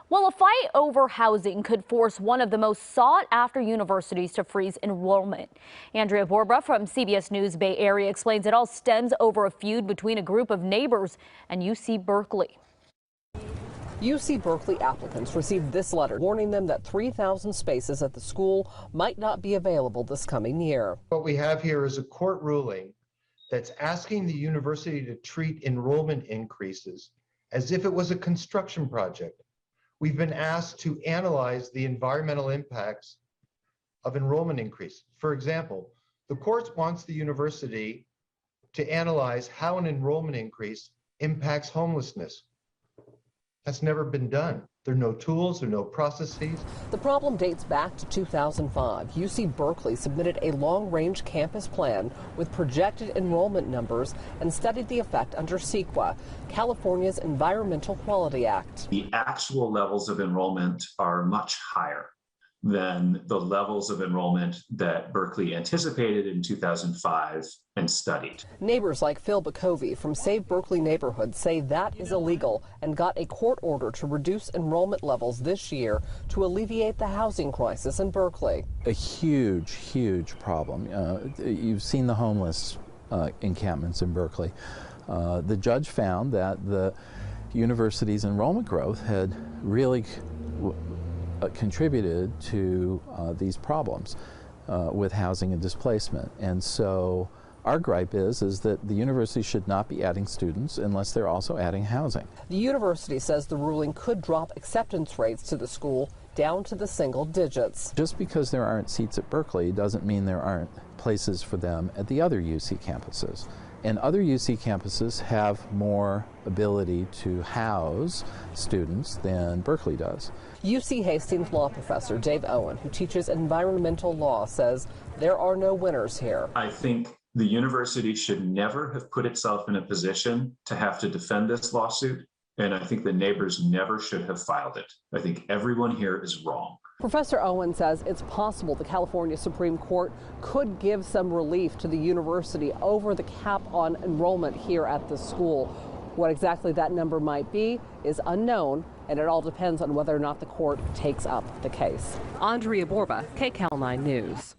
Well, a fight over housing could force one of the most sought-after universities to freeze enrollment. Andrea Borba from CBS News Bay Area explains it all stems over a feud between a group of neighbors and UC Berkeley. UC Berkeley applicants received this letter warning them that 3,000 spaces at the school might not be available this coming year. What we have here is a court ruling that's asking the university to treat enrollment increases as if it was a construction project. We've been asked to analyze the environmental impacts of enrollment increase. For example, the court wants the university to analyze how an enrollment increase impacts homelessness. That's never been done. There are no tools, there are no processes. The problem dates back to 2005. UC Berkeley submitted a long-range campus plan with projected enrollment numbers and studied the effect under CEQA, California's Environmental Quality Act. The actual levels of enrollment are much higher than the levels of enrollment that Berkeley anticipated in 2005 and studied. Neighbors like Phil Bacovey from Save Berkeley Neighborhood say that is illegal and got a court order to reduce enrollment levels this year to alleviate the housing crisis in Berkeley. A huge problem. You've seen the homeless encampments in Berkeley. The judge found that the university's enrollment growth had really contributed to these problems with housing and displacement. And so our gripe is that the university should not be adding students unless they're also adding housing. The university says the ruling could drop acceptance rates to the school down to the single digits. Just because there aren't seats at Berkeley doesn't mean there aren't places for them at the other UC campuses. And other UC campuses have more ability to house students than Berkeley does. UC Hastings law professor Dave Owen, who teaches environmental law, says there are no winners here. I think the university should never have put itself in a position to have to defend this lawsuit, and I think the neighbors never should have filed it. I think everyone here is wrong. Professor Owen says it's possible the California Supreme Court could give some relief to the university over the cap on enrollment here at the school. What exactly that number might be is unknown, and it all depends on whether or not the court takes up the case. Andrea Borba, KCAL 9 News.